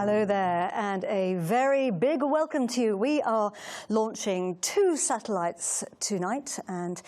Hello there, and a very big welcome to you. We are launching 2 satellites tonight, and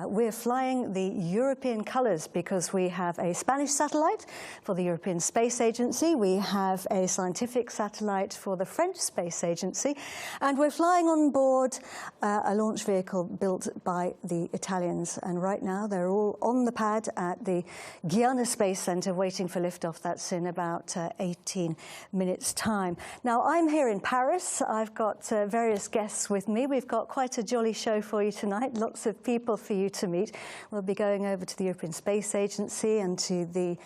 we're flying the European colours because we have a Spanish satellite for the European Space Agency, we have a scientific satellite for the French Space Agency, and we're flying on board a launch vehicle built by the Italians. And right now they're all on the pad at the Guiana Space Centre waiting for liftoff. That's in about 18 minutes' time. Now, I'm here in Paris. I've got various guests with me. We've got quite a jolly show for you tonight, lots of people for you to meet. We'll be going over to the European Space Agency and to the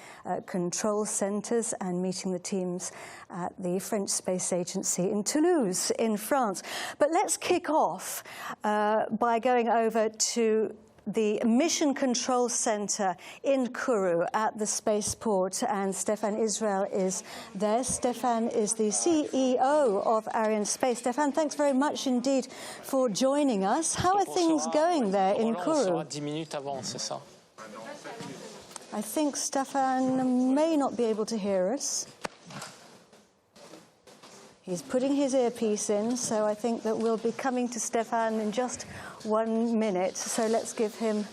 control centres and meeting the teams at the French Space Agency in Toulouse in France. But let's kick off by going over to the Mission Control Center in Kourou at the spaceport, and Stefan Israel is there. Stefan is the CEO of Arianespace. Stefan, thanks very much indeed for joining us. How are things going there in Kourou? I think Stefan may not be able to hear us. He's putting his earpiece in, so I think that we'll be coming to Stefan in just 1 minute. So let's give him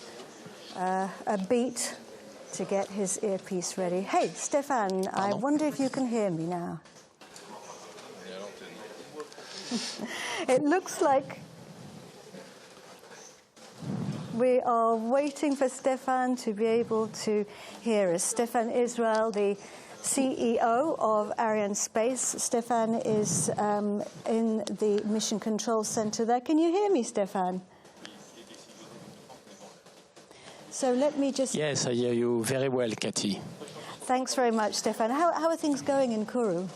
a beat to get his earpiece ready. Hey, Stefan, I wonder if you can hear me now. It looks like we are waiting for Stefan to be able to hear us. Stefan Israel, the CEO of Arianespace. Stefan is in the Mission Control Center there. Can you hear me, Stefan? So let me just... Yes, I hear you very well, Cathy. Thanks very much, Stefan. How are things going in Kourou?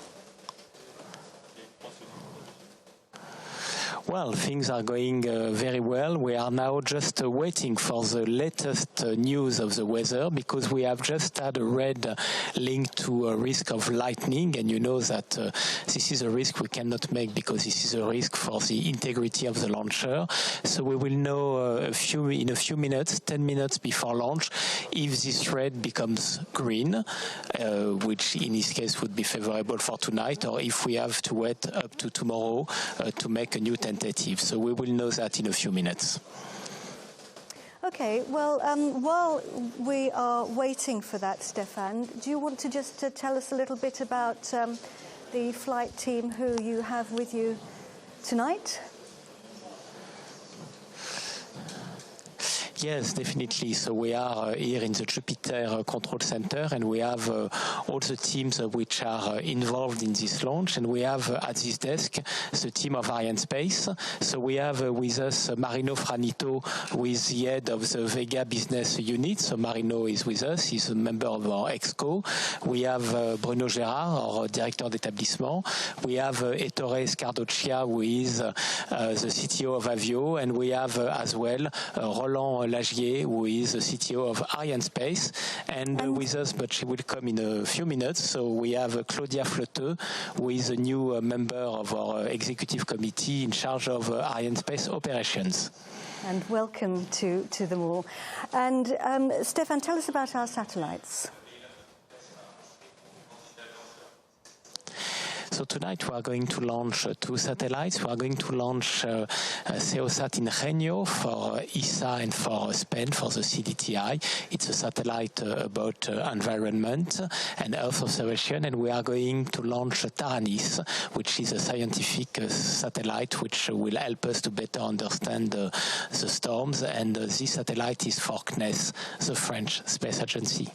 Well, things are going very well. We are now just waiting for the latest news of the weather, because we have just had a red link to a risk of lightning, and you know that this is a risk we cannot make because this is a risk for the integrity of the launcher. So we will know in a few minutes, 10 minutes before launch, if this red becomes green, which in this case would be favorable for tonight, or if we have to wait up to tomorrow to make a new tentative. So we will know that in a few minutes. Okay, well, while we are waiting for that, Stefan, do you want to just tell us a little bit about the flight team who you have with you tonight? Yes, definitely. So we are here in the Jupiter Control Center, and we have all the teams which are involved in this launch. And we have at this desk the team of Arianespace. So we have with us Marino Franito, who is the head of the Vega business unit. So Marino is with us. He's a member of our EXCO. We have Bruno Gérard, our director d'établissement. We have Ettore Scardoccia, who is the CTO of Avio. And we have as well Roland Lagier, who is the CTO of Arianespace, and with us, but she will come in a few minutes. So we have Claudia Flotteux, who is a new member of our executive committee in charge of Arianespace operations. And welcome to them all. And Stefan, tell us about our satellites. So tonight we are going to launch 2 satellites. We are going to launch SEOSAT-Ingenio for ESA and for Spain for the CDTI. It's a satellite about environment and Earth observation, and we are going to launch Taranis, which is a scientific satellite which will help us to better understand the storms. And this satellite is for CNES, the French Space Agency.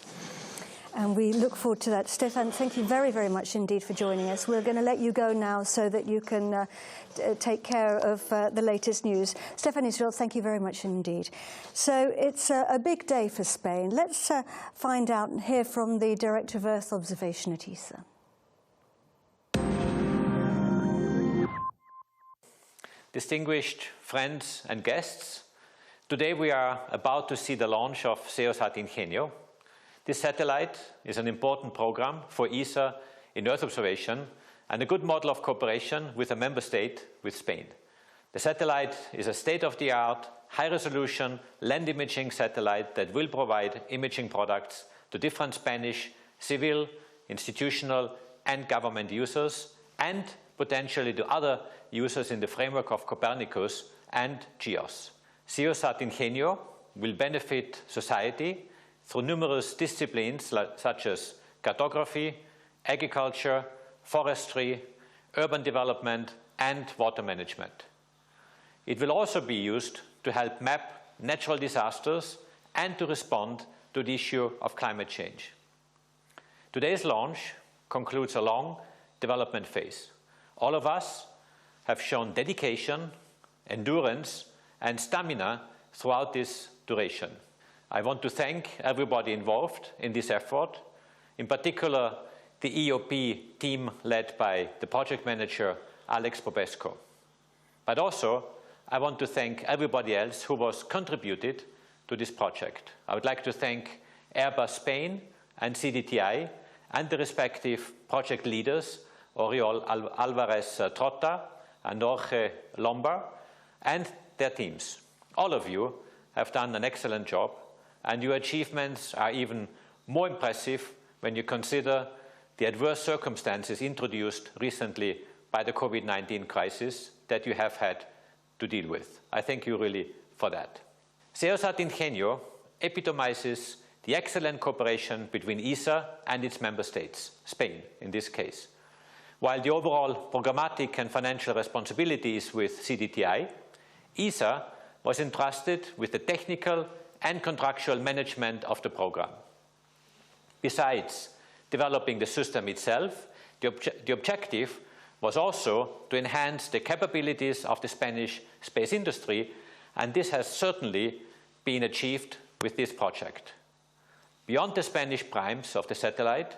And we look forward to that. Stefan, thank you very, very much indeed for joining us. We're going to let you go now so that you can take care of the latest news. Stefan Israel, thank you very much indeed. So it's a big day for Spain. Let's find out and hear from the Director of Earth Observation at ESA. Distinguished friends and guests, today we are about to see the launch of SEOSAT-Ingenio. This satellite is an important program for ESA in Earth observation and a good model of cooperation with a member state, with Spain. The satellite is a state-of-the-art, high-resolution land imaging satellite that will provide imaging products to different Spanish civil, institutional and government users and potentially to other users in the framework of Copernicus and GEOS. SEOSAT-Ingenio will benefit society through numerous disciplines such as cartography, agriculture, forestry, urban development, and water management. It will also be used to help map natural disasters and to respond to the issue of climate change. Today's launch concludes a long development phase. All of us have shown dedication, endurance, and stamina throughout this duration. I want to thank everybody involved in this effort, in particular the EOP team led by the project manager Alex Popesco. But also, I want to thank everybody else who was contributed to this project. I would like to thank Airbus Spain and CDTI and the respective project leaders, Oriol Alvarez Trotta and Jorge Lombar, and their teams. All of you have done an excellent job, and your achievements are even more impressive when you consider the adverse circumstances introduced recently by the COVID-19 crisis that you have had to deal with. I thank you really for that. SEOSAT-Ingenio epitomizes the excellent cooperation between ESA and its member states, Spain in this case. While the overall programmatic and financial responsibility is with CDTI, ESA was entrusted with the technical and contractual management of the program. Besides developing the system itself, the objective was also to enhance the capabilities of the Spanish space industry, and this has certainly been achieved with this project. Beyond the Spanish primes of the satellite,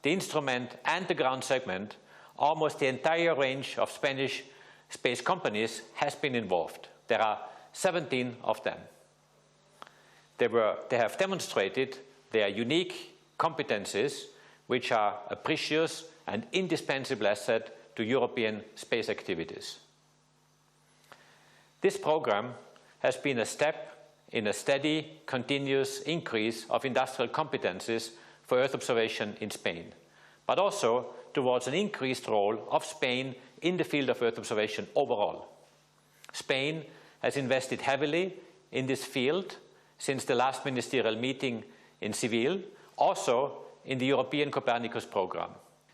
the instrument and the ground segment, almost the entire range of Spanish space companies has been involved. There are 17 of them. They have demonstrated their unique competencies, which are a precious and indispensable asset to European space activities. This program has been a step in a steady, continuous increase of industrial competencies for Earth observation in Spain, but also towards an increased role of Spain in the field of Earth observation overall. Spain has invested heavily in this field since the last ministerial meeting in Seville, also in the European Copernicus program.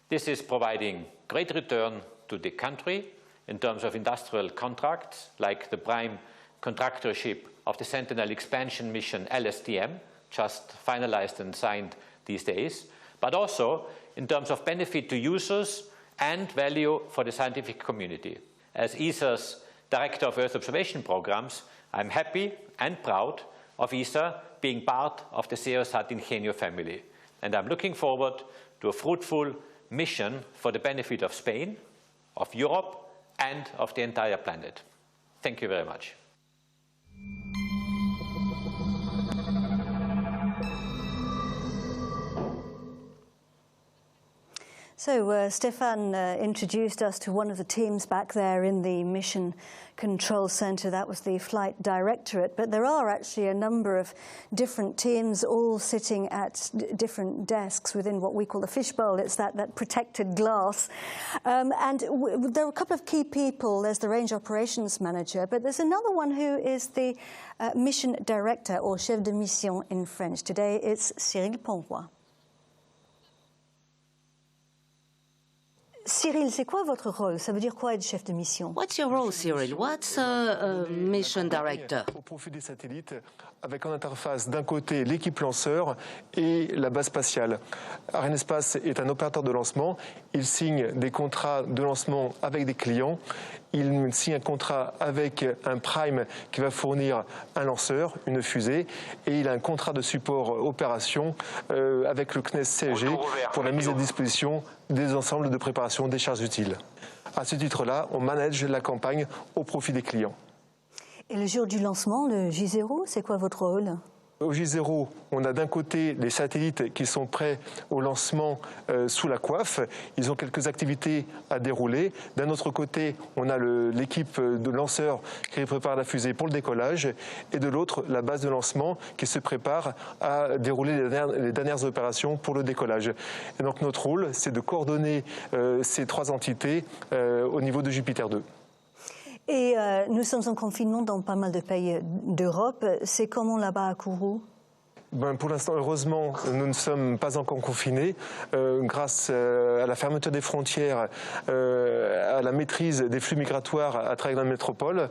This is providing great return to the country in terms of industrial contracts, like the prime contractorship of the Sentinel expansion mission LSTM, just finalized and signed these days, but also in terms of benefit to users and value for the scientific community. As ESA's Director of Earth Observation Programs, I'm happy and proud of ESA being part of the SEOSAT-Ingenio family, and I'm looking forward to a fruitful mission for the benefit of Spain, of Europe, and of the entire planet. Thank you very much. So Stefan introduced us to one of the teams back there in the Mission Control Center. That was the Flight Directorate. But there are actually a number of different teams all sitting at different desks within what we call the fishbowl. It's that protected glass. And there are a couple of key people. There's the Range Operations Manager, but there's another one who is the Mission Director, or Chef de Mission in French. Today it's Cyril Ponroy. Cyril, c'est quoi votre rôle? Ça veut dire quoi être chef de mission? What's your role, Cyril? What's a mission director? Au profit des satellites, avec en interface d'un côté l'équipe lanceur et la base spatiale. Arianespace est un opérateur de lancement. Il signe des contrats de lancement avec des clients. Il signe un contrat avec un prime qui va fournir un lanceur, une fusée, et il a un contrat de support opération avec le CNES CSG pour la mise à disposition des ensembles de préparation des charges utiles. À ce titre-là, on manage la campagne au profit des clients. Et le jour du lancement, le J0, c'est quoi votre rôle? Au J0, on a d'un côté les satellites qui sont prêts au lancement sous la coiffe. Ils ont quelques activités à dérouler. D'un autre côté, on a l'équipe de lanceurs qui prépare la fusée pour le décollage. Et de l'autre, la base de lancement qui se prépare à dérouler les dernières opérations pour le décollage. Et donc notre rôle, c'est de coordonner ces trois entités au niveau de Jupiter 2. Et nous sommes en confinement dans pas mal de pays d'Europe. C'est comment là-bas à Kourou? Pour l'instant, heureusement, nous ne sommes pas encore confinés. Grâce à la fermeture des frontières, à la maîtrise des flux migratoires à travers la métropole,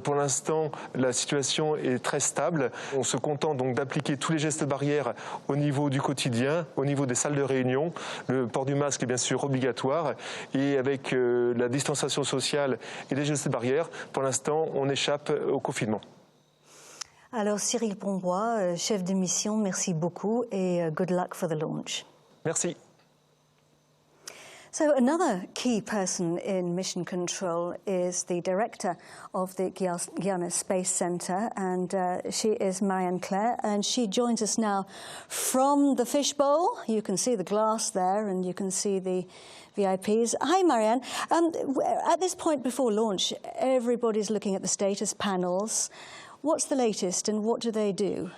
pour l'instant, la situation est très stable. On se contente donc d'appliquer tous les gestes barrières au niveau du quotidien, au niveau des salles de réunion. Le port du masque est bien sûr obligatoire. Et avec la distanciation sociale et les gestes barrières, pour l'instant, on échappe au confinement. Alors Cyril Pombois, chef de mission, merci beaucoup et good luck for the launch. Merci. So another key person in mission control is the director of the Guiana Space Center, and she is Marianne Claire, and she joins us now from the fishbowl. You can see the glass there, and you can see the VIPs. Hi, Marianne. At this point before launch, everybody's looking at the status panels. What's the latest and what do they do?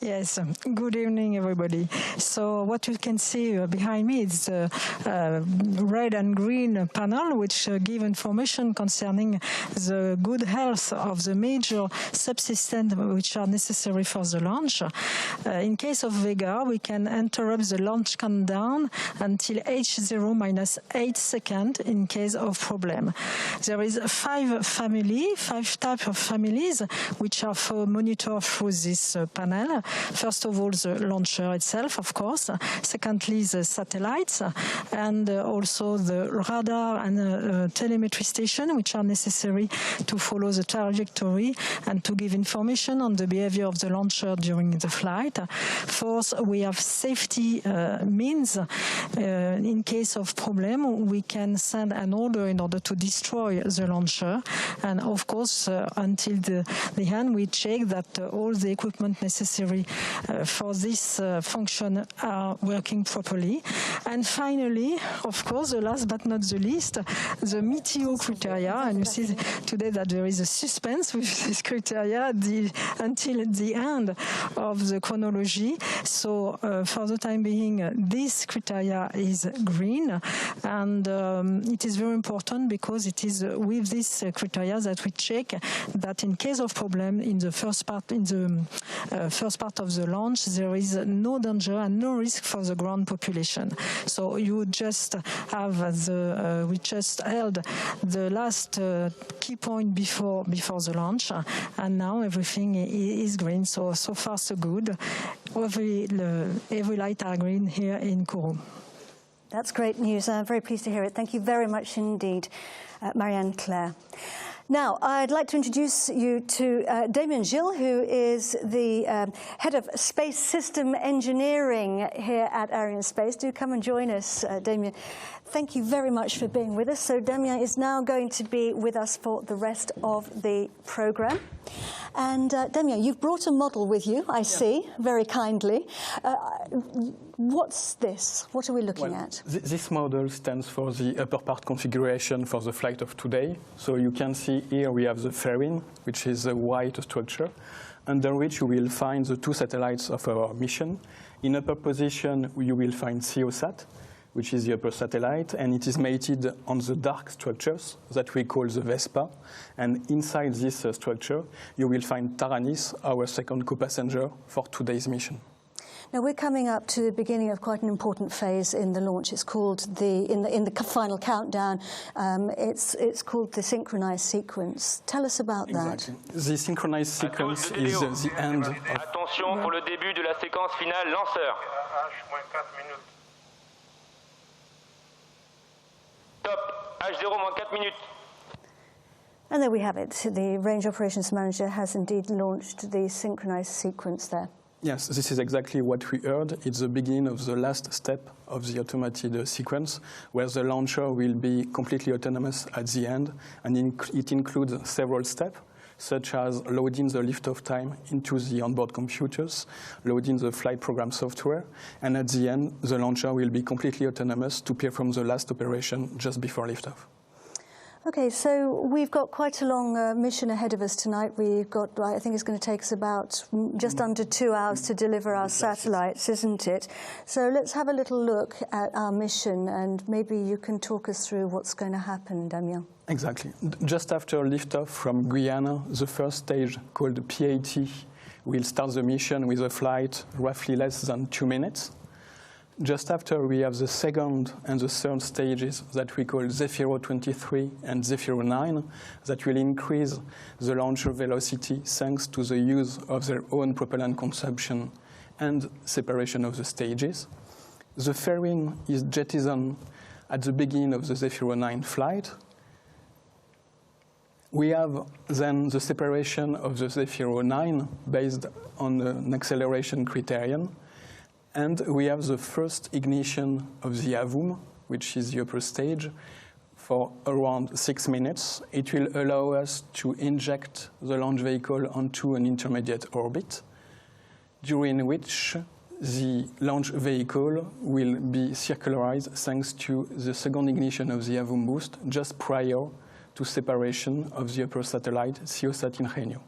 Yes, good evening, everybody. So what you can see behind me is the red and green panel, which give information concerning the good health of the major subsystems which are necessary for the launch. In case of Vega, we can interrupt the launch countdown until H0 minus 8 seconds in case of problem. There is five types of families which are for monitor through this panel. First of all, the launcher itself, of course. Secondly, the satellites, and also the radar and telemetry station, which are necessary to follow the trajectory and to give information on the behavior of the launcher during the flight. Fourth, we have safety means. In case of problem, we can send an order in order to destroy the launcher. And of course, until the end, we check that all the equipment necessary for this function are working properly. And finally, of course, the last but not the least, the METEO criteria. And you see today that there is a suspense with this criteria until the end of the chronology. So for the time being, this criteria is green. And it is very important because it is with this criteria that we check that in case of problem in the first part, of the launch, there is no danger and no risk for the ground population. So you just have we just held the last key point before the launch, and now everything is green. So far so good. Every light are green here in Kourou. That's great news. I'm very pleased to hear it. Thank you very much indeed, Marianne Claire. Now, I'd like to introduce you to Damien Gilles, who is the head of space system engineering here at Arianespace. Do come and join us, Damien. Thank you very much for being with us. So Damien is now going to be with us for the rest of the program. And Damien, you've brought a model with you, I see, very kindly. What's this? What are we looking at? This model stands for the upper part configuration for the flight of today. So you can see here we have the fairing, which is a white structure, under which you will find the two satellites of our mission. In upper position, you will find SEOSAT, which is the upper satellite, and it is mated on the dark structures that we call the Vespa. And inside this structure, you will find Taranis, our second co-passenger for today's mission. Now we're coming up to the beginning of quite an important phase in the launch. It's called in the final countdown. It's called the synchronized sequence. Tell us about that. The synchronized sequence is the end. Attention pour le début de la séquence finale lanceur. Top. H0-4 minutes. And there we have it. The Range Operations Manager has indeed launched the synchronized sequence there. Yes, this is exactly what we heard. It's the beginning of the last step of the automated sequence, where the launcher will be completely autonomous at the end, and it includes several steps. such as loading the liftoff time into the onboard computers, loading the flight program software, and at the end, the launcher will be completely autonomous to perform the last operation just before liftoff. Okay, so we've got quite a long mission ahead of us tonight. We've got, I think it's going to take us about just under 2 hours to deliver our satellites, isn't it? So let's have a little look at our mission, and maybe you can talk us through what's going to happen, Damien. Exactly. Just after liftoff from Guiana, the first stage, called PAT, will start the mission with a flight roughly less than 2 minutes. Just after, we have the second and the third stages that we call Zefiro-23 and Zefiro-9 that will increase the launcher velocity thanks to the use of their own propellant consumption and separation of the stages. The fairing is jettisoned at the beginning of the Zefiro-9 flight. We have then the separation of the Zefiro-9 based on an acceleration criterion. And we have the first ignition of the AVUM, which is the upper stage, for around 6 minutes. It will allow us to inject the launch vehicle onto an intermediate orbit, during which the launch vehicle will be circularized thanks to the second ignition of the AVUM boost just prior to separation of the upper satellite, SEOSAT-Ingenio.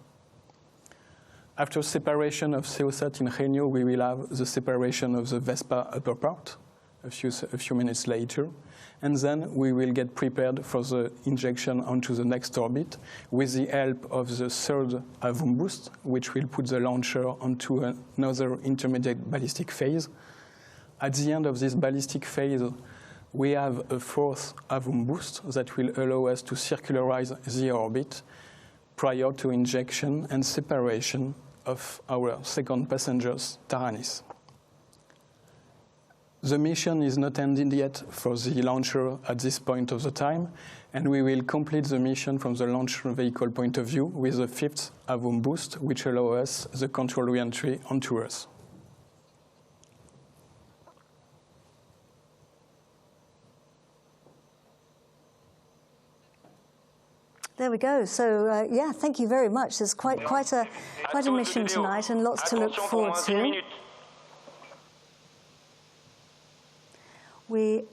After separation of SEOSAT-Ingenio, we will have the separation of the Vespa upper part a few minutes later, and then we will get prepared for the injection onto the next orbit with the help of the third AVUM boost, which will put the launcher onto another intermediate ballistic phase. At the end of this ballistic phase, we have a fourth AVUM boost that will allow us to circularize the orbit prior to injection and separation of our second passengers, Taranis. The mission is not ended yet for the launcher at this point of the time, and we will complete the mission from the launch vehicle point of view with the fifth AVUM boost, which allows us the control re-entry onto Earth. There we go. So, yeah, thank you very much. There's quite a mission tonight and lots to look forward to. We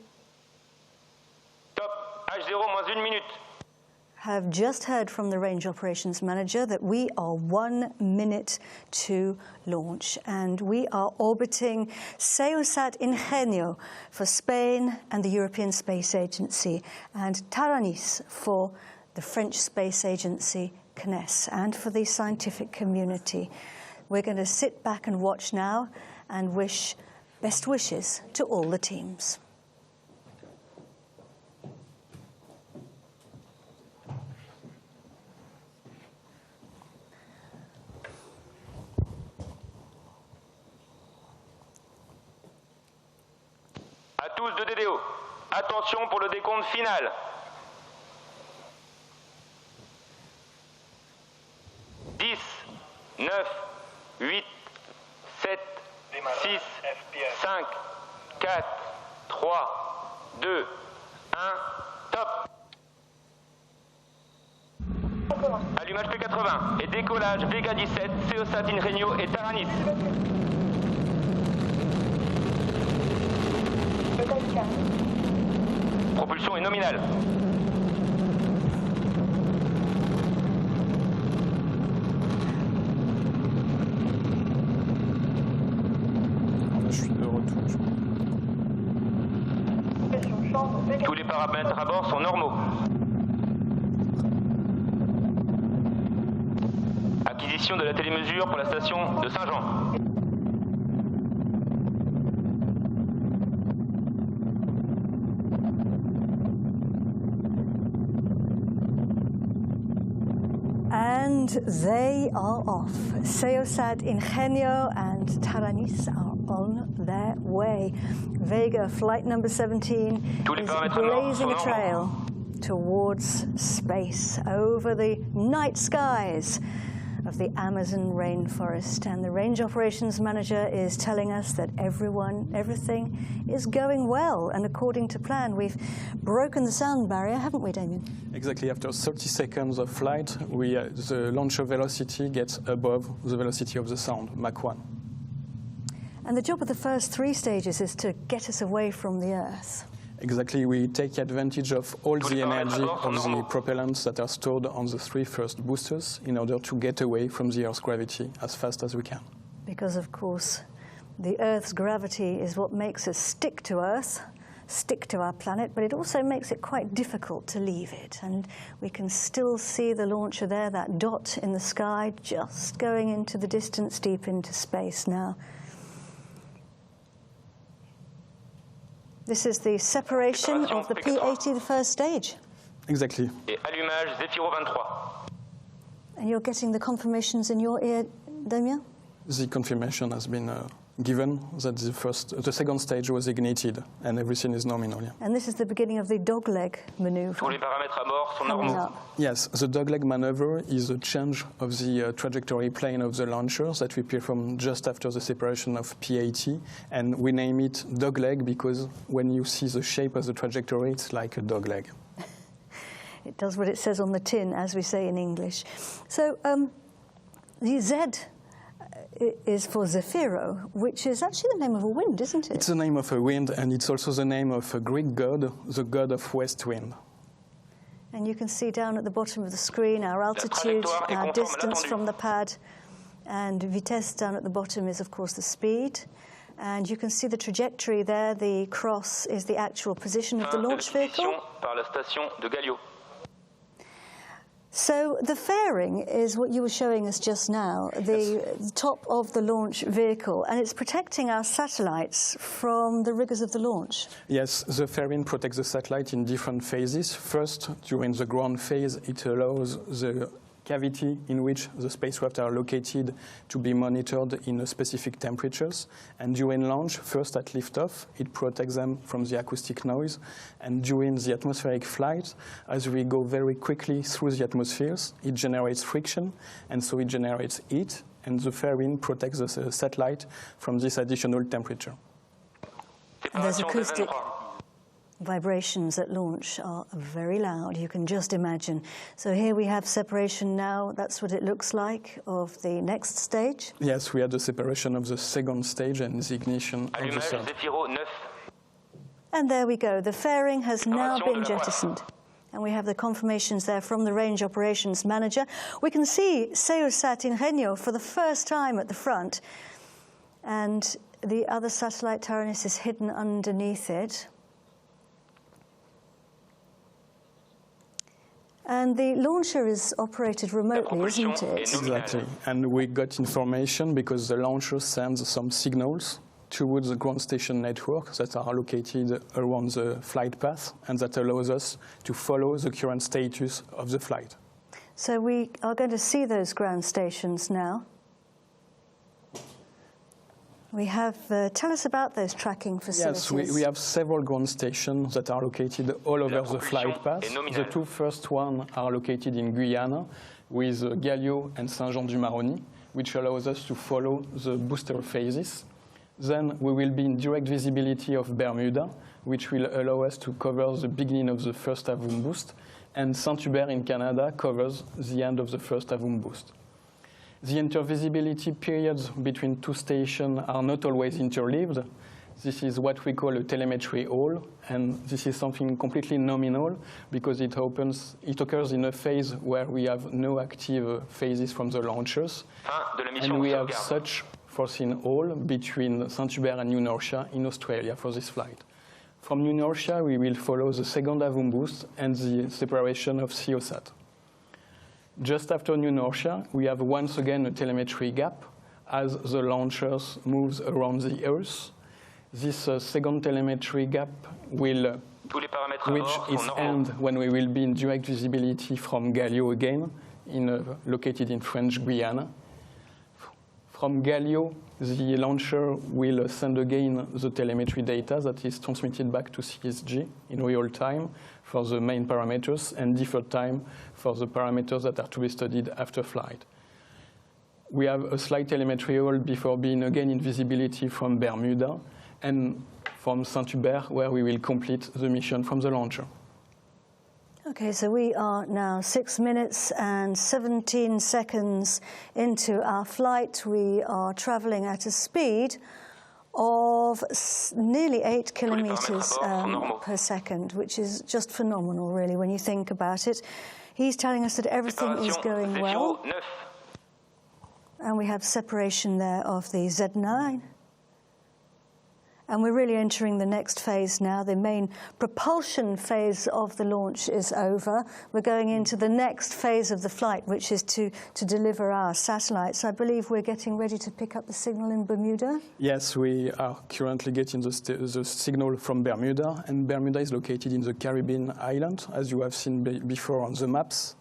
have just heard from the Range Operations Manager that we are 1 minute to launch, and we are orbiting SEOSAT-Ingenio for Spain and the European Space Agency, and Taranis for the French Space Agency, CNES, and for the scientific community. We're going to sit back and watch now and wish best wishes to all the teams. À tous de DDO, attention pour le décompte final. 10, 9, 8, 7, 6, 5, 4, 3, 2, 1, top. Allumage P80 et décollage Vega17, SEOSAT-Ingenio et Taranis. Propulsion est nominale. Tous les paramètres à bord sont normaux. Acquisition de la télémesure pour la station de Saint-Jean. And they are off. SEOSAT-Ingenio and Taranis are on their way. Vega, flight number 17, is blazing a trail towards space over the night skies of of the Amazon rainforest. And the range operations manager is telling us that everything is going well. And according to plan, we've broken the sound barrier, haven't we, Damien? Exactly. After 30 seconds of flight, the launcher velocity gets above the velocity of the sound, Mach 1. And the job of the first 3 stages is to get us away from the Earth. Exactly. We take advantage of all the energy of the propellants that are stored on the 3 first boosters in order to get away from the Earth's gravity as fast as we can. Because, of course, the Earth's gravity is what makes us stick to Earth, stick to our planet, but it also makes it quite difficult to leave it. And we can still see the launcher there, that dot in the sky, just going into the distance, deep into space now. This is the separation of the P-80, the first stage. Exactly. Et allumage Zefiro 23. And you're getting the confirmations in your ear, Damien? The confirmation has been given that the second stage was ignited and everything is nominal. Yeah. And this is the beginning of the dogleg maneuver. Tous les paramètres à bord sont Coming normaux. up. Yes, the dogleg maneuver is a change of the trajectory plane of the launcher that we perform just after the separation of P-80, and we name it dogleg because when you see the shape of the trajectory, it's like a dogleg. It does what it says on the tin, as we say in English. So the Z is for Zefiro, which is actually the name of a wind, isn't it? It's the name of a wind, and it's also the name of a Greek god, the god of west wind. And you can see down at the bottom of the screen our altitude, our distance from the pad, and vitesse down at the bottom is, of course, the speed. And you can see the trajectory there. The cross is the actual position of the launch vehicle. Par la station de Galio. So the fairing is what you were showing us just now, the top of the launch vehicle, and it's protecting our satellites from the rigors of the launch. Yes, the fairing protects the satellite in different phases. First, during the ground phase, it allows the cavity in which the spacecraft are located to be monitored in specific temperatures. And during launch, first at liftoff, it protects them from the acoustic noise. And during the atmospheric flight, as we go very quickly through the atmospheres, it generates friction, and so it generates heat, and the fairing protects the satellite from this additional temperature. And those acoustic vibrations at launch are very loud, you can just imagine. So here we have separation now, that's what it looks like, of the next stage. Yes, we had the separation of the second stage and the ignition of the Allumage third. Zefiro 9. And there we go, the fairing has now been jettisoned. And we have the confirmations there from the range operations manager. We can see SEOSAT-Ingenio for the first time at the front. And the other satellite, Taranis, is hidden underneath it. And the launcher is operated remotely, isn't it? Exactly. And we got information because the launcher sends some signals towards the ground station network that are located around the flight path, and that allows us to follow the current status of the flight. So we are going to see those ground stations now. We have, tell us about those tracking facilities. Yes, we have several ground stations that are located all over the flight path. The 2 first ones are located in Guiana with Galio and Saint-Jean-du-Maroni, which allows us to follow the booster phases. Then we will be in direct visibility of Bermuda, which will allow us to cover the beginning of the first Avum boost, and Saint-Hubert in Canada covers the end of the first Avum boost. The intervisibility periods between 2 stations are not always interleaved. This is what we call a telemetry hole, and this is something completely nominal because it occurs in a phase where we have no active phases from the launchers, and we have such foreseen hole between Saint-Hubert and New Norcia in Australia for this flight. From New Norcia, we will follow the second Avum boost and the separation of SEOSAT. Just after New Norcia, we have once again a telemetry gap as the launchers moves around the Earth. This second telemetry gap will reach its end when we will be in direct visibility from Galio again, located in French Guiana. From Galio, the launcher will send again the telemetry data that is transmitted back to CSG in real time for the main parameters and deferred time for the parameters that are to be studied after flight. we have a slight telemetry hole before being again in visibility from Bermuda and from Saint-Hubert, where we will complete the mission from the launcher. Okay, so we are now 6 minutes and 17 seconds into our flight. We are traveling at a speed of nearly 8 kilometers per second, which is just phenomenal, really, when you think about it. He's telling us that everything is going well. And we have separation there of the Z9. And we're really entering the next phase now. The main propulsion phase of the launch is over. We're going into the next phase of the flight, which is to deliver our satellites. I believe we're getting ready to pick up the signal in Bermuda. Yes, we are currently getting the signal from Bermuda. And Bermuda is located in the Caribbean island, as you have seen before on the maps.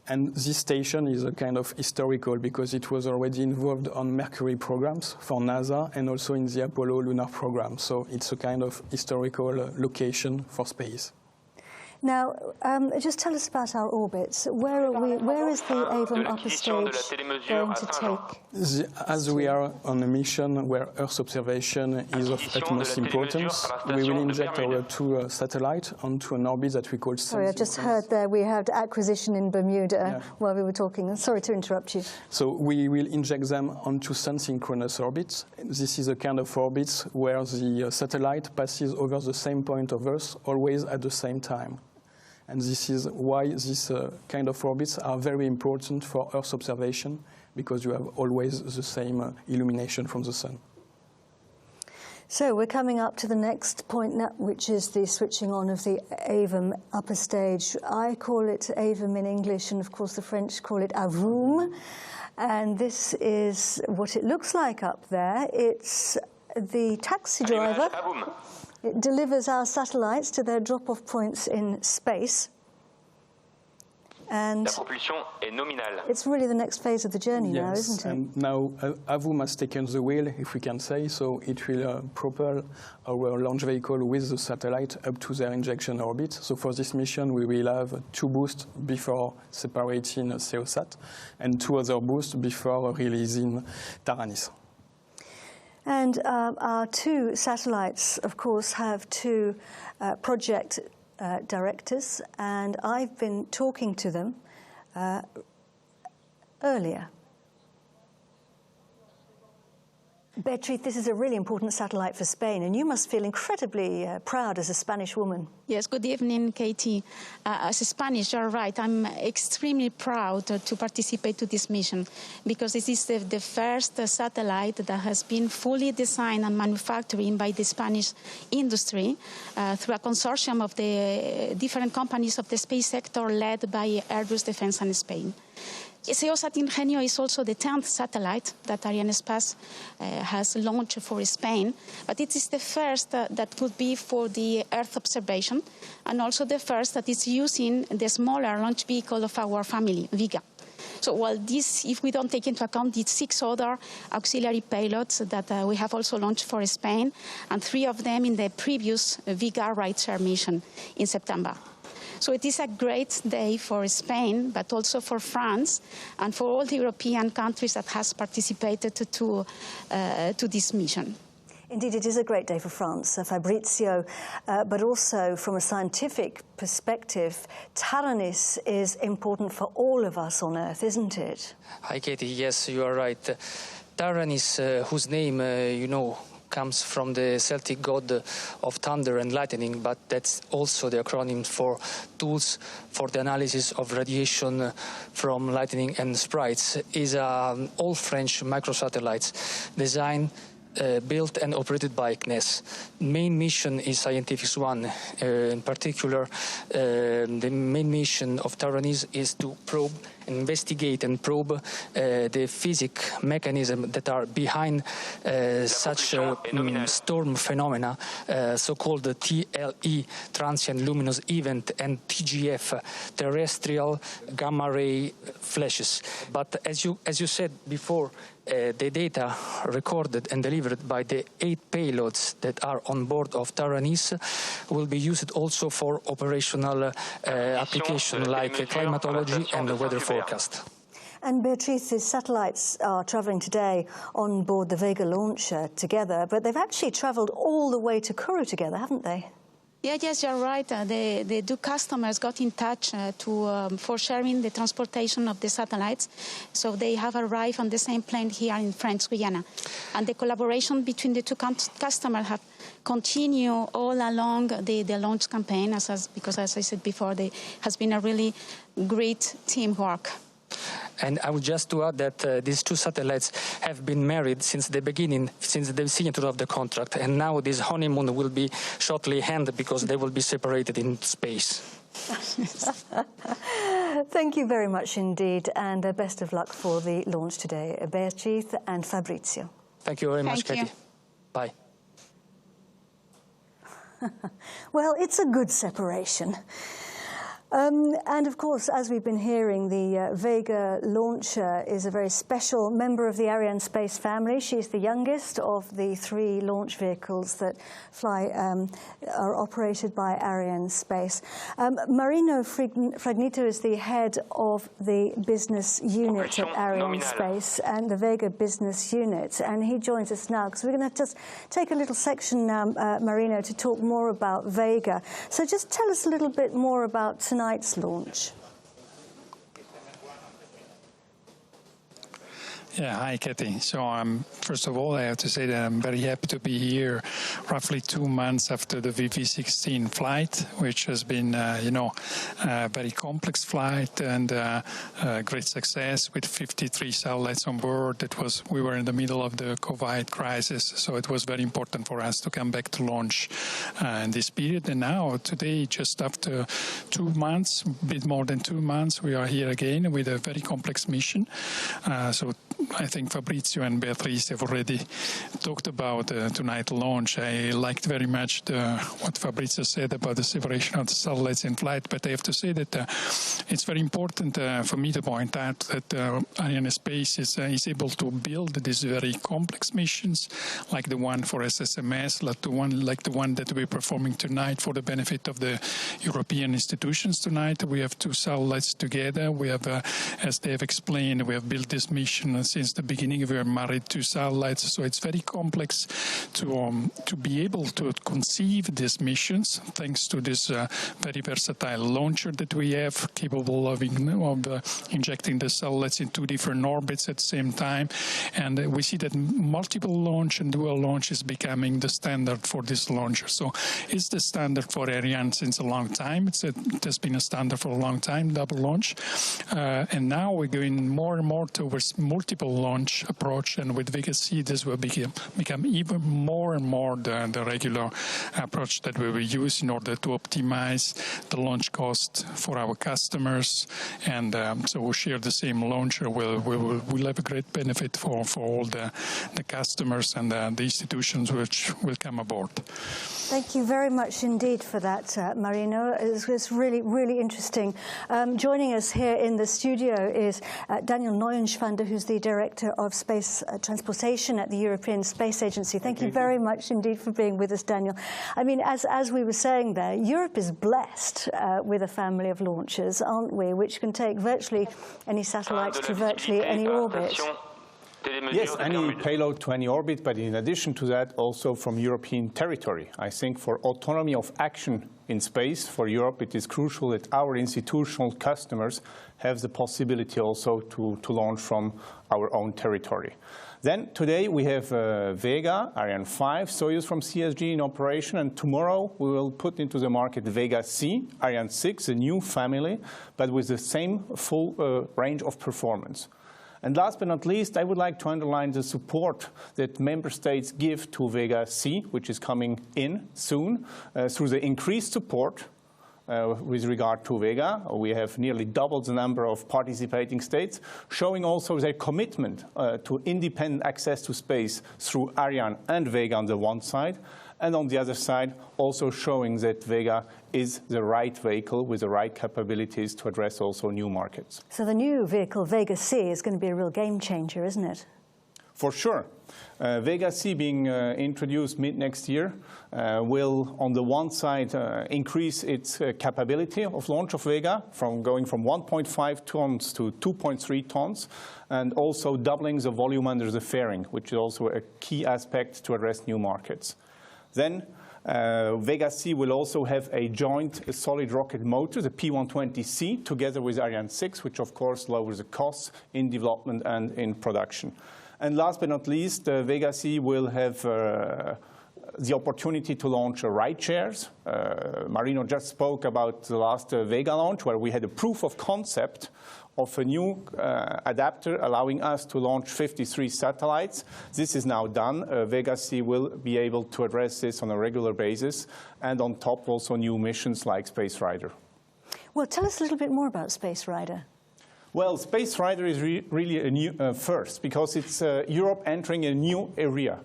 And this station is a kind of historical because it was already involved on Mercury programs for NASA and also in the Apollo lunar program. So it's a kind of historical location for space. Now, just tell us about our orbits. Where are we? Where is the Avum upper stage going to take? As we are on a mission where Earth observation is of utmost importance, we will inject our 2 satellites onto an orbit that we call... Sorry, I just heard there we had acquisition in Bermuda while we were talking. Sorry to interrupt you. So we will inject them onto sun-synchronous orbits. This is a kind of orbits where the satellite passes over the same point of Earth always at the same time. And this is why these kind of orbits are very important for Earth observation, because you have always the same illumination from the sun. So we're coming up to the next point now, which is the switching on of the Avum upper stage. I call it Avum in English, and of course the French call it Avum. And this is what it looks like up there. It's the taxi driver. It delivers our satellites to their drop-off points in space. And it's really the next phase of the journey now, isn't it? And now Avum has taken the wheel, if we can say, so it will propel our launch vehicle with the satellite up to their injection orbit. So for this mission, we will have 2 boosts before separating SEOSAT and 2 other boosts before releasing Taranis. And our 2 satellites, of course, have 2 project directors, and I've been talking to them earlier. Beatriz, this is a really important satellite for Spain, and you must feel incredibly proud as a Spanish woman. Yes, good evening, Katie. As a Spanish, you're right, I'm extremely proud to participate to this mission, because this is the first satellite that has been fully designed and manufactured by the Spanish industry through a consortium of the different companies of the space sector led by Airbus Defence and Spain. SEOSAT-Ingenio is also the 10th satellite that Arianespace has launched for Spain, but it is the first that could be for the Earth observation, and also the first that is using the smaller launch vehicle of our family, Vega. So while this, if we don't take into account the 6 other auxiliary payloads that we have also launched for Spain, and 3 of them in the previous Vega rideshare mission in September. So it is a great day for Spain, but also for France and for all the European countries that has participated to this mission. Indeed, it is a great day for France, Fabrizio, but also from a scientific perspective, Taranis is important for all of us on Earth, isn't it? Hi, Katie. Yes, you are right. Taranis, whose name, you know, comes from the Celtic god of thunder and lightning, but that's also the acronym for tools for the analysis of radiation from lightning and Sprites, is an all-French microsatellites designed, built and operated by CNES. Main mission is scientific one. In particular, the main mission of Taranis is to probe, investigate and probe the physics mechanism that are behind such storm phenomena, so-called TLE, transient luminous event, and TGF, terrestrial gamma ray flashes. But as you said before, the data recorded and delivered by the 8 payloads that are on board of Taranis will be used also for operational application like climatology and weather forecast. And Beatrice's satellites are travelling today on board the Vega launcher together, but they've actually travelled all the way to Kourou together, haven't they? Yeah, yes, you're right. The two customers got in touch for sharing the transportation of the satellites. So they have arrived on the same plane here in French Guiana. And the collaboration between the two customers have continued all along the launch campaign, because as I said before, there has been a really great teamwork. And I would just to add that these two satellites have been married since the beginning, since the signature of the contract, and now this honeymoon will be shortly ended because they will be separated in space. Thank you very much indeed, and best of luck for the launch today, Beatrice and Fabrizio. Thank you very much, Katie. Bye. Well, it's a good separation. And of course, as we've been hearing, the Vega launcher is a very special member of the Arianespace family. She's the youngest of the 3 launch vehicles that are operated by Arianespace. Marino Fragnito is the head of the business unit at Arianespace and the Vega business unit, and he joins us now because we're going to just take a little section now, Marino, to talk more about Vega. So just tell us a little bit more about tonight's launch. Yeah, hi, Katie. So first of all, I have to say that I'm very happy to be here roughly 2 months after the VV17 flight, which has been, a very complex flight and a great success with 53 satellites on board. We were in the middle of the COVID crisis, so it was very important for us to come back to launch in this period. And now, today, just after 2 months, a bit more than 2 months, we are here again with a very complex mission. So I think Fabrizio and Beatrice have already talked about tonight's launch. I liked very much what Fabrizio said about the separation of the satellites in flight, but I have to say that it's very important for me to point out that Arianespace is able to build these very complex missions, like the one for SSMS, like the one that we're performing tonight for the benefit of the European institutions tonight. We have 2 satellites together. We have, as they have explained, we have built this mission since the beginning. We are married to satellites, so it's very complex to be able to conceive these missions thanks to this very versatile launcher that we have, capable of injecting the satellites in 2 different orbits at the same time. And we see that multiple launch and dual launch is becoming the standard for this launcher. So it's the standard for Ariane since a long time. It has been a standard for a long time, double launch. And now we're going more and more towards multiple launch approach, and with Vega C this will become even more and more the regular approach that we will use in order to optimize the launch cost for our customers. And so we'll share the same launcher. We'll have a great benefit for all the customers and the institutions which will come aboard. Thank you very much indeed for that, Marino. It was really, really interesting. Joining us here in the studio is Daniel Neuenschwander, who's the Director of Space Transportation at the European Space Agency. Thank you very much indeed for being with us, Daniel. I mean, as we were saying there, Europe is blessed with a family of launchers, aren't we, which can take virtually any satellites to virtually any orbit. Yes, any payload to any orbit, but in addition to that, also from European territory. I think for autonomy of action in space, for Europe, it is crucial that our institutional customers have the possibility also to launch from our own territory. Then today we have Vega, Ariane 5, Soyuz from CSG in operation, and tomorrow we will put into the market Vega C, Ariane 6, a new family, but with the same full range of performance. And last but not least, I would like to underline the support that member states give to Vega C, which is coming in soon, through the increased support with regard to Vega. We have nearly doubled the number of participating states, showing also their commitment to independent access to space through Ariane and Vega on the one side, and on the other side, also showing that Vega is the right vehicle with the right capabilities to address also new markets. So the new vehicle, Vega C, is going to be a real game changer, isn't it? For sure. Vega C being introduced mid-next year will, on the one side, increase its capability of launch of Vega, going from 1.5 tons to 2.3 tons, and also doubling the volume under the fairing, which is also a key aspect to address new markets. Then Vega C will also have a joint solid rocket motor, the P120C, together with Ariane 6, which of course lowers the costs in development and in production. And last but not least, Vega C will have the opportunity to launch ride shares. Marino just spoke about the last Vega launch, where we had a proof of concept of a new adapter allowing us to launch 53 satellites. This is now done. Vega C will be able to address this on a regular basis, and on top also new missions like Space Rider. Well, tell us a little bit more about Space Rider. Well, Space Rider is really a new first, because it's Europe entering a new area.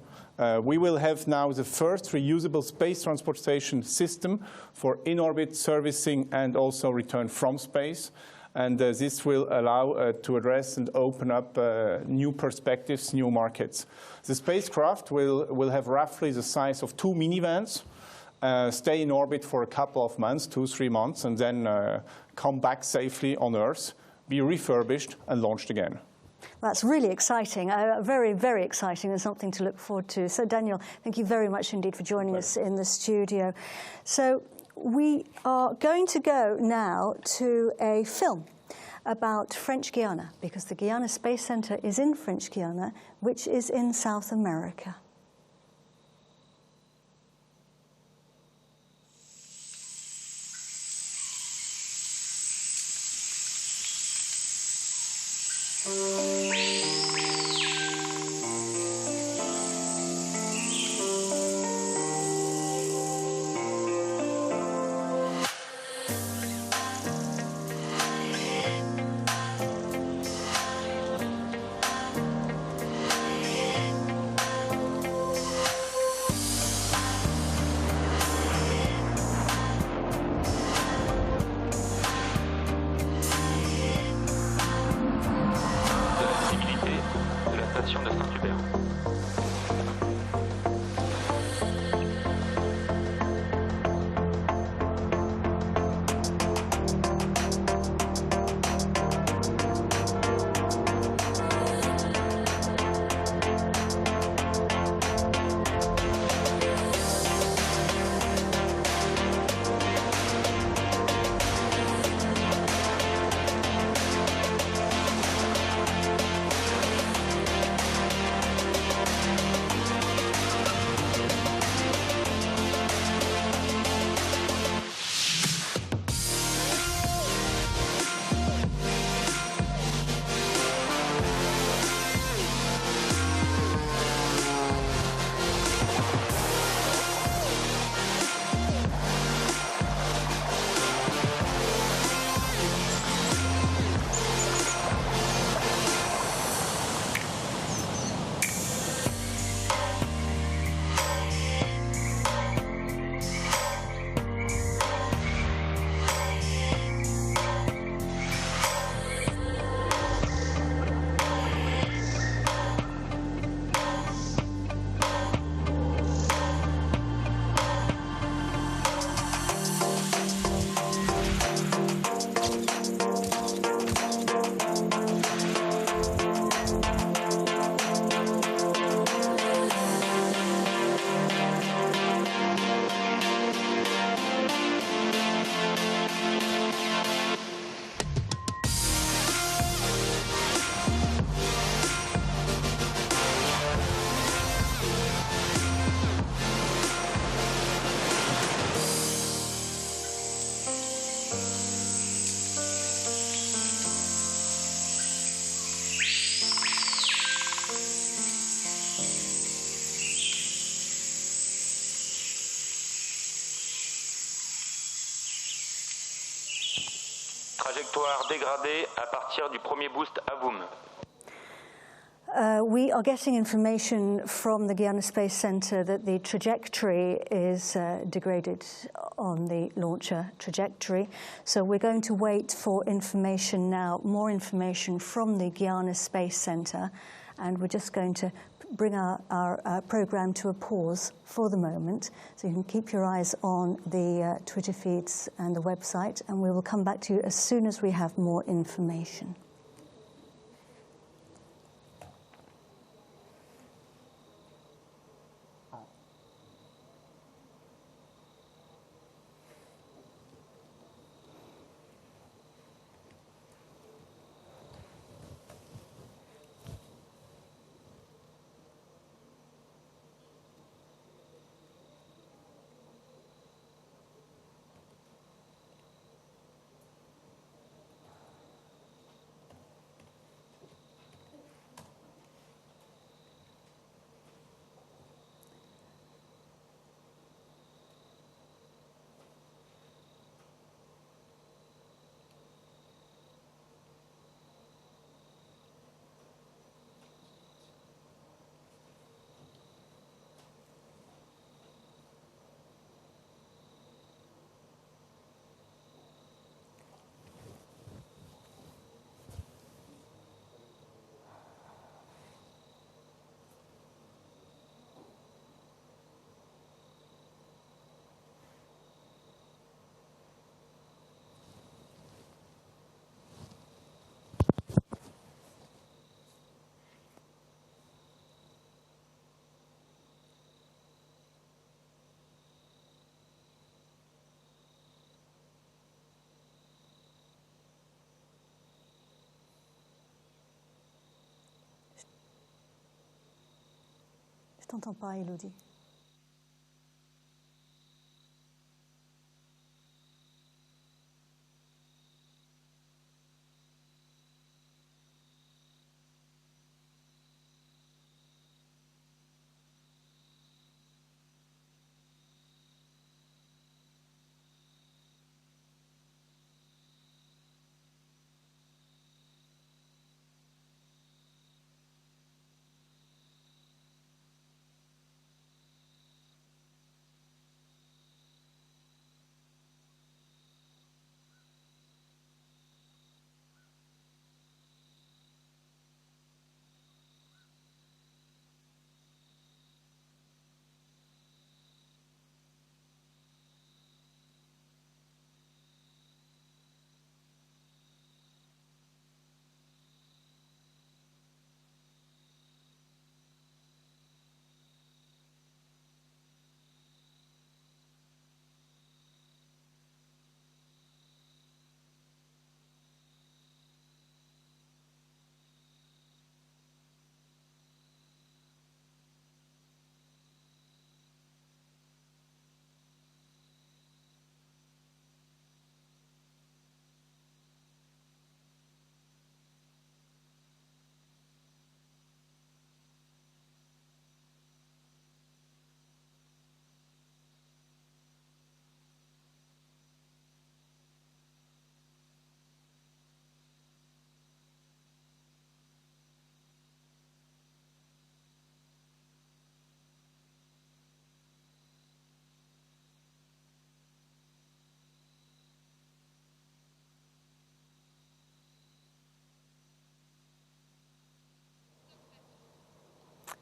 We will have now the first reusable space transportation system for in-orbit servicing and also return from space. And this will allow to address and open up new perspectives, new markets. The spacecraft will have roughly the size of 2 minivans, stay in orbit for a couple of months, 2-3 months, and then come back safely on Earth, be refurbished and launched again. That's really exciting, very, very exciting, and something to look forward to. So, Daniel, thank you very much indeed for joining us in the studio. So, we are going to go now to a film about French Guiana, because the Guiana Space Center is in French Guiana, which is in South America. Trajectoire dégradée à partir du premier boost AVUM. We are getting information from the Guiana Space Center that the trajectory is degraded on the launcher trajectory. So we're going to wait for information now, more information from the Guiana Space Center, and we're just going to bring our program to a pause for the moment, so you can keep your eyes on the Twitter feeds and the website, and we will come back to you as soon as we have more information. Je t'entends pas, Elodie.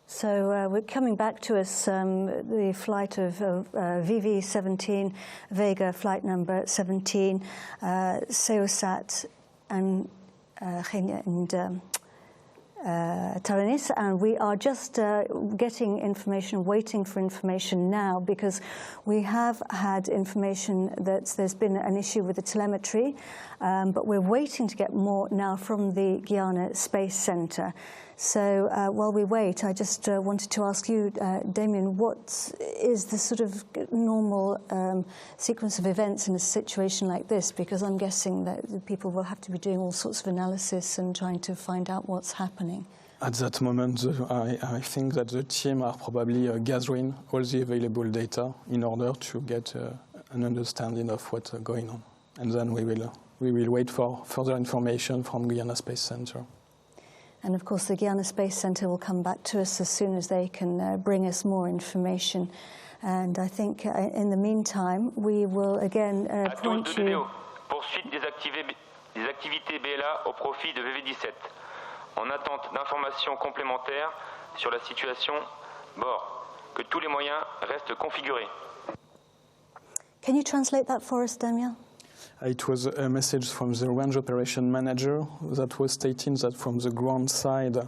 So we're coming back to us, the flight of VV17, Vega flight number 17, SEOSAT and Taranis, and we are just getting information, waiting for information now, because we have had information that there's been an issue with the telemetry, but we're waiting to get more now from the Guiana Space Center. So while we wait, I just wanted to ask you, Damien, what is the sort of normal sequence of events in a situation like this? Because I'm guessing that people will have to be doing all sorts of analysis and trying to find out what's happening. At that moment, I think that the team are probably gathering all the available data in order to get an understanding of what's going on. And then we will wait for further information from Guiana Space Center. And of course, the Guiana Space Center will come back to us as soon as they can bring us more information. And I think in the meantime, we will again point you... Poursuite des activités BLA au profit de VV17. en attente d'informations complémentaires sur la situation bord. Que tous les moyens restent configurés. Can you translate that for us, Damien? It was a message from the range operation manager that was stating that from the ground side,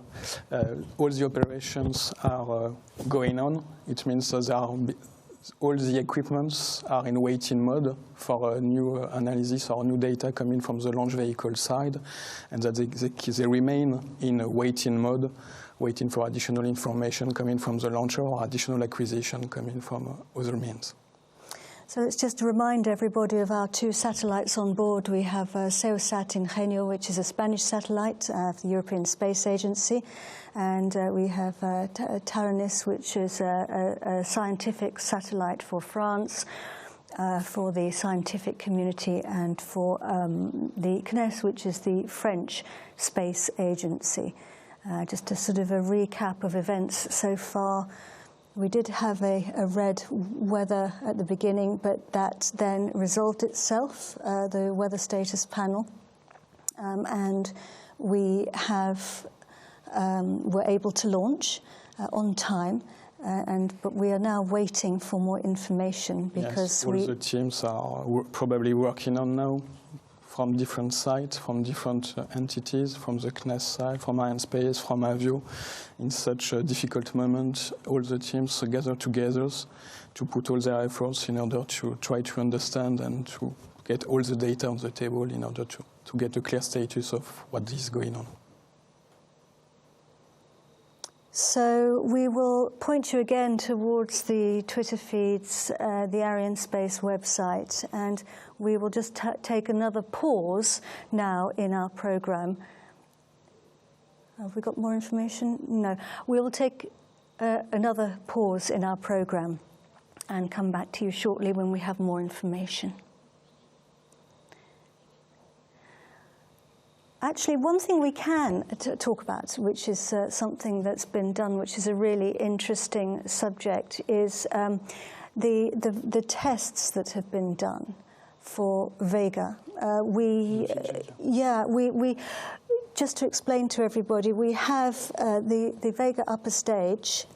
all the operations are going on. It means that all the equipments are in waiting mode for a new analysis or new data coming from the launch vehicle side, and that they remain in a waiting mode, waiting for additional information coming from the launcher or additional acquisition coming from other means. So let's just remind everybody of our two satellites on board. We have SEOSAT-Ingenio, which is a Spanish satellite of the European Space Agency, and we have Taranis, which is a scientific satellite for France, for the scientific community, and for the CNES, which is the French Space Agency. Just a sort of a recap of events so far. We did have a red weather at the beginning, but that then resolved itself, the weather status panel, and we were able to launch on time, but we are now waiting for more information because all the teams are probably working on now, from different sites, from different entities, from the CNES side, from Arianespace, from Avio. In such a difficult moment, all the teams gather together to put all their efforts in order to try to understand and to get all the data on the table in order to get a clear status of what is going on. So we will point you again towards the Twitter feeds, the Arianespace website, and we will just take another pause now in our program. Have we got more information? No. We will take another pause in our program and come back to you shortly when we have more information. Actually, one thing we can talk about, which is something that's been done, which is a really interesting subject, is the tests that have been done for Vega. We just to explain to everybody, we have the Vega upper stage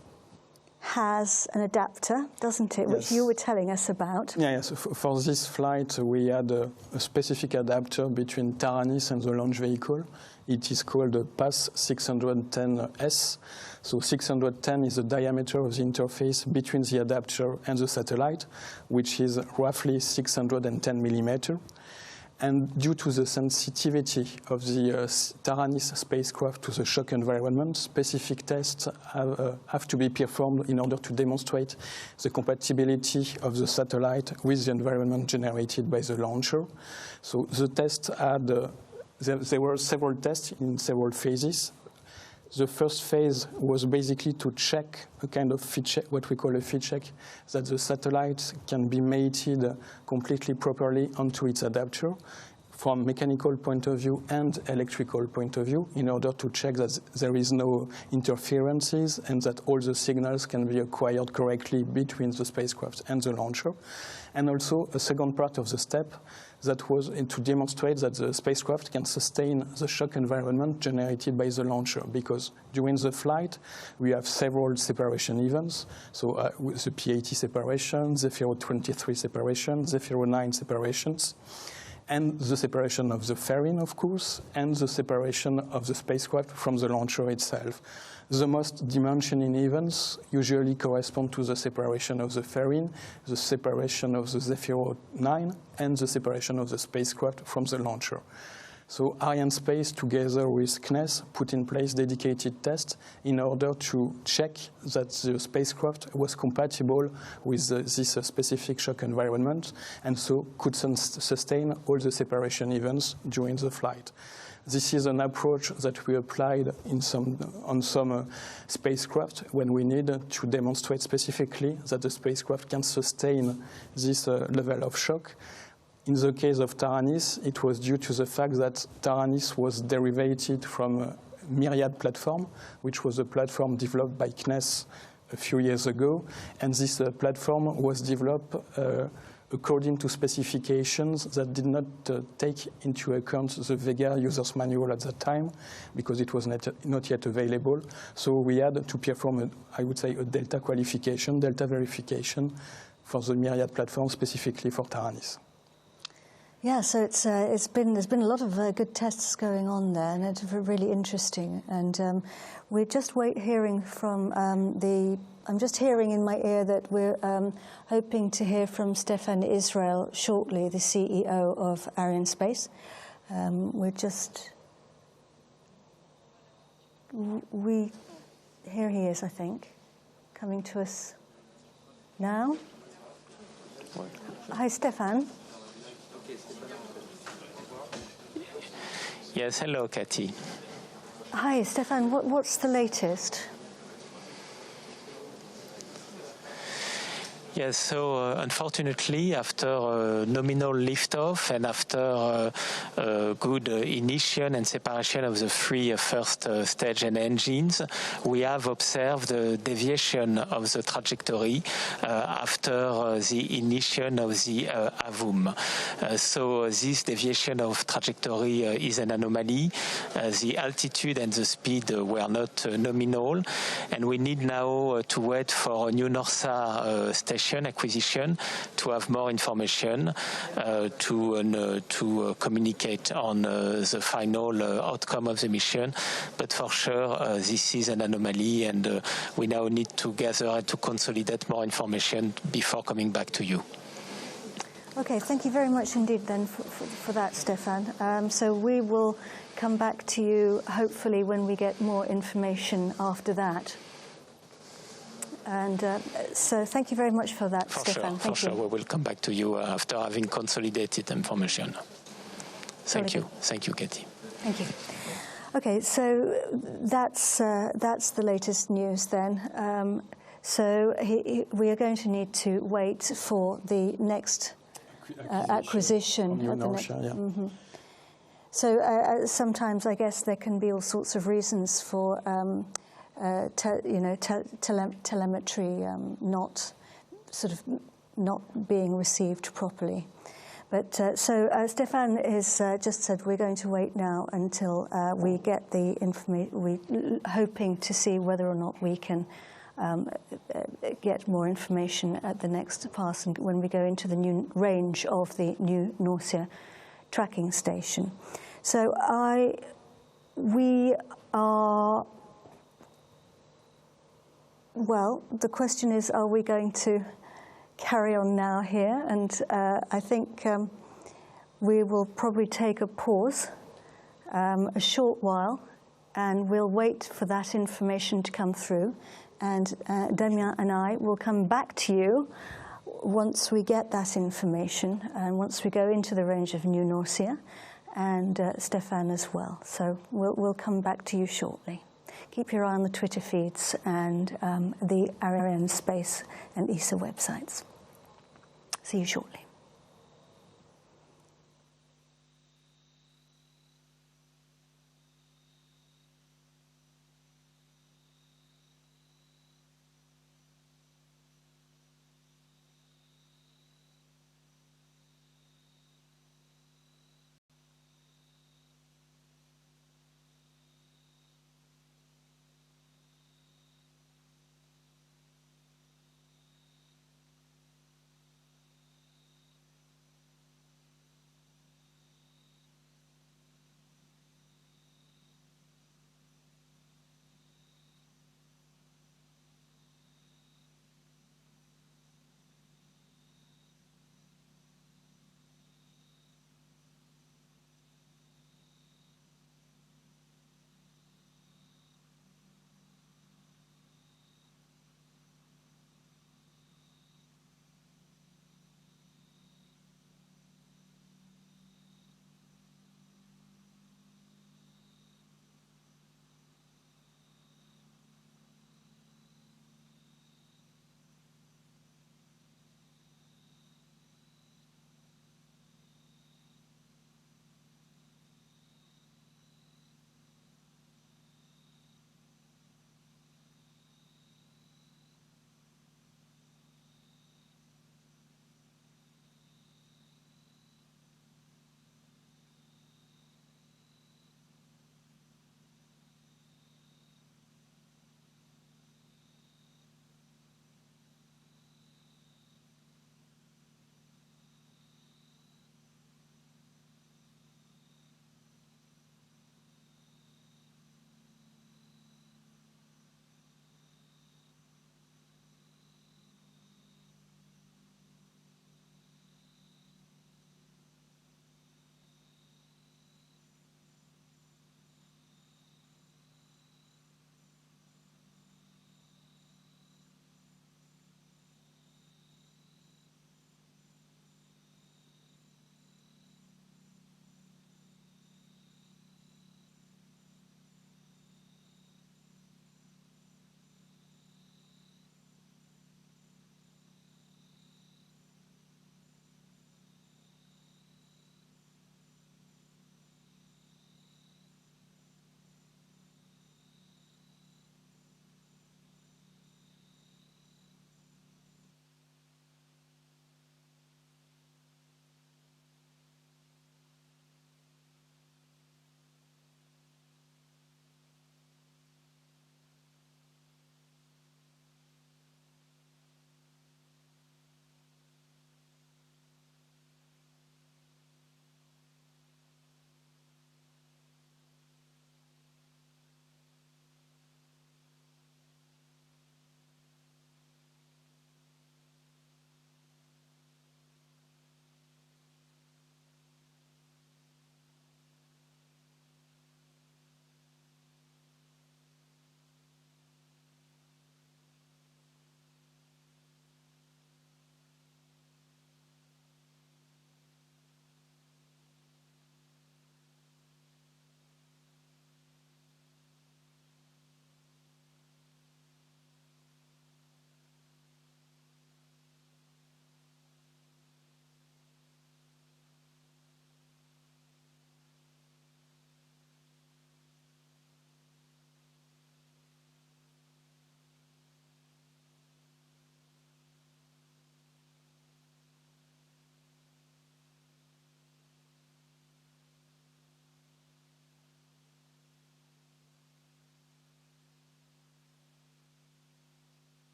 has an adapter, doesn't it, which you were telling us about. Yes, for this flight we had a specific adapter between Taranis and the launch vehicle. It is called the PASS 610S. So 610 is the diameter of the interface between the adapter and the satellite, which is roughly 610 millimeters. And due to the sensitivity of the Taranis spacecraft to the shock environment, specific tests have to be performed in order to demonstrate the compatibility of the satellite with the environment generated by the launcher. So the tests had, there were several tests in several phases. The first phase was basically to check a kind of fit check, what we call a fit check, that the satellite can be mated completely properly onto its adapter from mechanical point of view and electrical point of view in order to check that there is no interferences and that all the signals can be acquired correctly between the spacecraft and the launcher. And also a second part of the step that was to demonstrate that the spacecraft can sustain the shock environment generated by the launcher, because during the flight we have several separation events, so the P80 separation, Zephyro-23 separation, Zephyro-9 separations, and the separation of the fairing, of course, and the separation of the spacecraft from the launcher itself. The most dimensioning events usually correspond to the separation of the fairing, the separation of the Zephyro-9, and the separation of the spacecraft from the launcher. So Arianespace, together with CNES, put in place dedicated tests in order to check that the spacecraft was compatible with this specific shock environment, and so could sustain all the separation events during the flight. This is an approach that we applied on some spacecraft when we need to demonstrate specifically that the spacecraft can sustain this level of shock. In the case of Taranis, it was due to the fact that Taranis was derivated from a Myriad platform, which was a platform developed by CNES a few years ago, and this platform was developed according to specifications that did not take into account the Vega user's manual at that time, because it was not yet available. So we had to perform, I would say, a delta qualification, delta verification for the Myriad platform specifically for Taranis. Yeah, so there's been a lot of good tests going on there, and it's really interesting. And we're just hearing from I'm just hearing in my ear that we're hoping to hear from Stefan Israel shortly, the CEO of Arianespace. Here he is, I think, coming to us now. Hi, Stefan. Yes, hello, Katie. Hi, Stefan. What's the latest? Yes, so unfortunately, after nominal liftoff and after good ignition and separation of the three first stage and engines, we have observed a deviation of the trajectory after the ignition of the AVUM. So this deviation of trajectory is an anomaly. The altitude and the speed were not nominal, and we need now to wait for a new NORSA station acquisition to have more information to communicate on the final outcome of the mission. But for sure, this is an anomaly, and we now need to gather and to consolidate more information before coming back to you. Okay, thank you very much indeed then for that, Stefan. So we will come back to you hopefully when we get more information after that. And so thank you very much for that, Stefan. For sure, we will come back to you after having consolidated information. Thank you. Thank you, Katie. Thank you. Okay, so that's the latest news then. So we are going to need to wait for the next acquisition. So sometimes I guess there can be all sorts of reasons for telemetry not being received properly. But so Stefan has just said we're going to wait now until we get the information. We're hoping to see whether or not we can get more information at the next pass and when we go into the new range of the new Norcia tracking station. So we are. Well, the question is, are we going to carry on now here? And I think we will probably take a pause, a short while, and we'll wait for that information to come through. And Damien and I will come back to you once we get that information and once we go into the range of New Norcia, and Stefan as well. So we'll come back to you shortly. Keep your eye on the Twitter feeds and the Arianespace and ESA websites. See you shortly.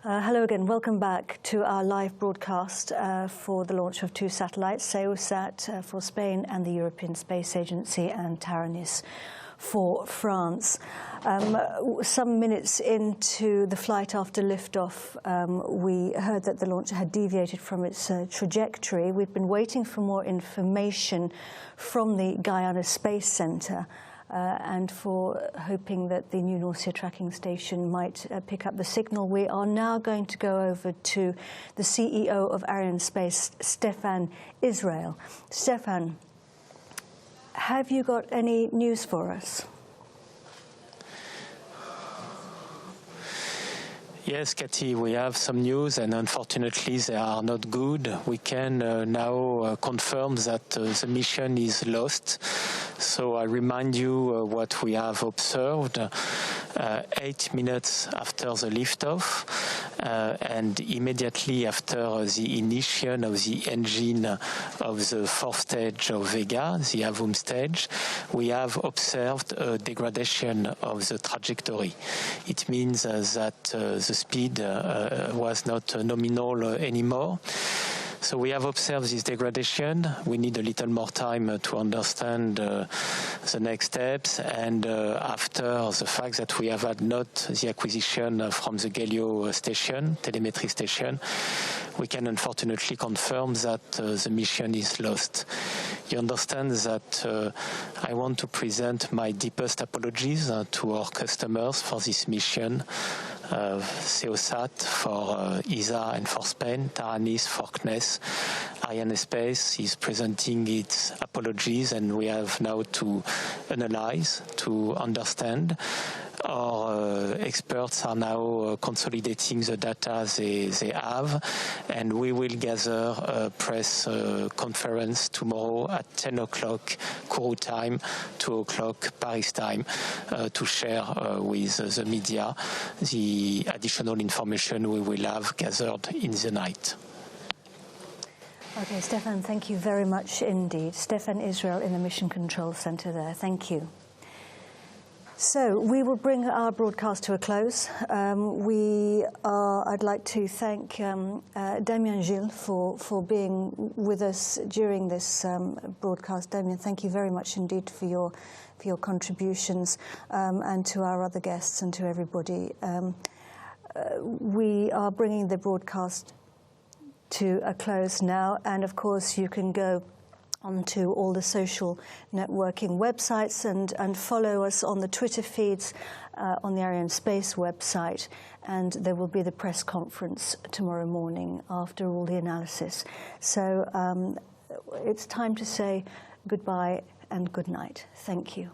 Hello again. Welcome back to our live broadcast for the launch of 2 satellites, SEOSAT for Spain and the European Space Agency, and Taranis for France. Some minutes into the flight after liftoff, we heard that the launcher had deviated from its trajectory. We've been waiting for more information from the Guiana Space Center and for hoping that the new North Sea tracking station might pick up the signal. We are now going to go over to the CEO of Arianespace, Stefan Israel. Stefan, have you got any news for us? Yes, Cathy, we have some news, and unfortunately they are not good. We can now confirm that the mission is lost. So I remind you what we have observed 8 minutes after the liftoff and immediately after the ignition of the engine of the 4th stage of Vega, the Avum stage, we have observed a degradation of the trajectory. It means that the speed was not nominal anymore. So we have observed this degradation. We need a little more time to understand the next steps. And after the fact that we have had not the acquisition from the Galileo station, telemetry station, we can unfortunately confirm that the mission is lost. You understand that I want to present my deepest apologies to our customers for this mission. SEOSAT for ESA and for Spain, Taranis for CNES. Arianespace is presenting its apologies, and we have now to analyze, to understand. Our experts are now consolidating the data they have, and we will gather a press conference tomorrow at 10 o'clock Kourou time, 2 o'clock Paris time, to share with the media the additional information we will have gathered in the night. Okay, Stefan, thank you very much indeed. Stefan Israel in the Mission Control Center there. Thank you. So we will bring our broadcast to a close. I'd like to thank Damien Gilles for being with us during this broadcast. Damien, thank you very much indeed for your contributions, and to our other guests and to everybody. We are bringing the broadcast to a close now, and of course you can go onto all the social networking websites and follow us on the Twitter feeds, on the Arianespace website, and there will be the press conference tomorrow morning after all the analysis. So it's time to say goodbye and good night. Thank you.